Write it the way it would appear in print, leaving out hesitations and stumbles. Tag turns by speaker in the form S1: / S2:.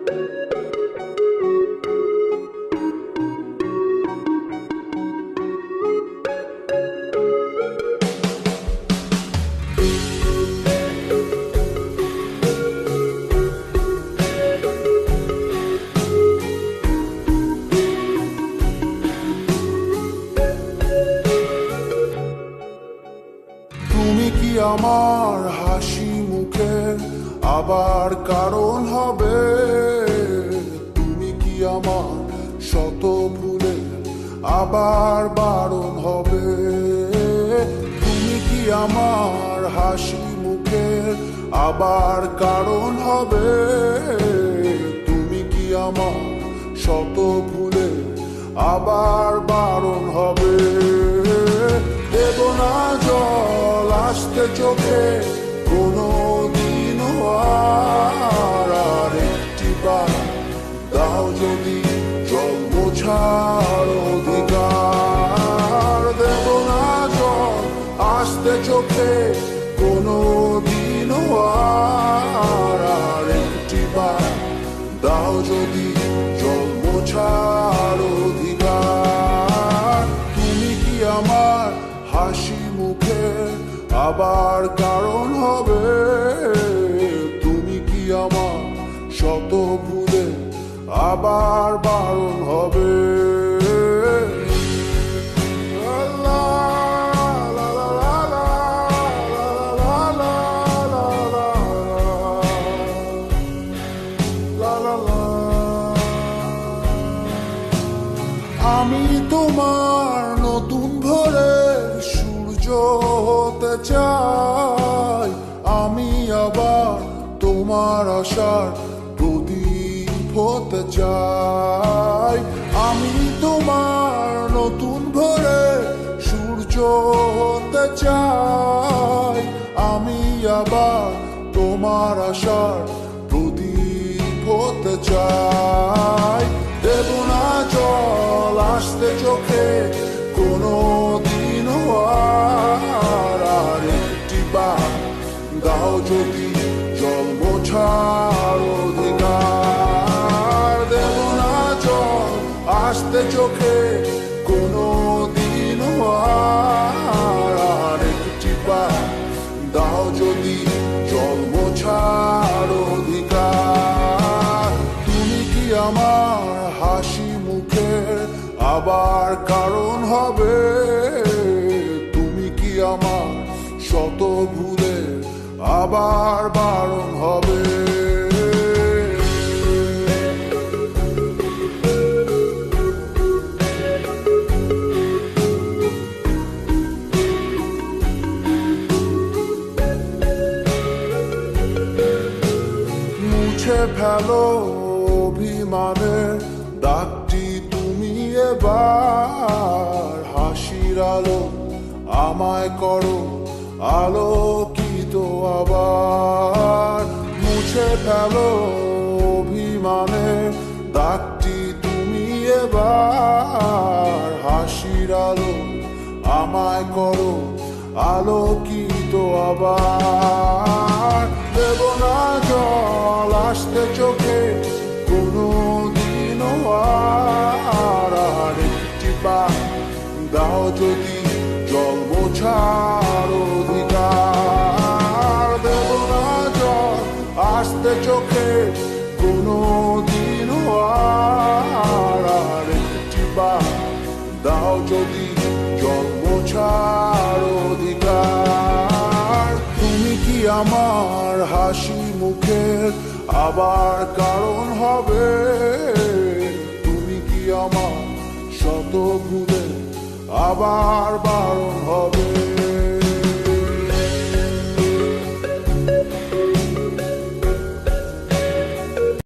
S1: তুমি কি আমার হাসি মুখের আবার কারণ হবে? তুমি কি আমার শত ভুলের আবার বারণ হবে? তুমি কি আমার হাসি মুখের আবার কারণ হবে? তুমি কি আমার শত ভুলের আবার বারণ হবে? দেব না জল আসতে চোখে কোনো দিনও আর একটি বার দাও যদি জল মোছার অধিকার। দেব না জল আসতে চোখে কোনো দিনও আর একটি বার দাও যদি জল মোছার অধিকার। তুমি কি আমার হাসি মুখে আবার কারণ হবে? তুমি কি আমার শত ভুলে আবার বারণ হবে? আমি তোমার নতুন ভোরের সূর্য হতে চাই, আমি আবার তোমার আশার প্রদীপ হতে চাই। আমি তোমার নতুন ভোরের সূর্য হতে চাই, আমি আবার তোমার আশার প্রদীপ হতে চাই। দেব না জল আসতে চোখে কোনো দিনও আর একটি বার দাও যদি জল মোছার অধিকার। দেব না জল আসতে চোখে কোনো দিনও আর একটি বার দাও যদি জল মোছার অধিকার। তুমি কি আমার হাসি মুখের আবার কারণ হবে? তুমি কি আমার শত ভুলে আবার বারণ হবে? মুছে ফেলো অভিমানের দাগটি তুমি এবার, হাসির আলো আমায় করো আলোকিত আবার। মুছে ফেলো অভিমানের দাগটি তুমি এবার, হাসির আলো আমায় করো আলোকিত আবার। দেব না জল আসতে চোখে কোনো দিনও আর একটি বার দাও যদি জল মোছার অধিকার। দেব না জল আসতে চোখে কোনো দিনও আর একটি বার দাও যদি জল মোছার অধিকার। তুমি কি আমার হাসি মুখের আবার কারণ হবে? তুমি কি আমার শত ভুলে আবার বারণ হবে?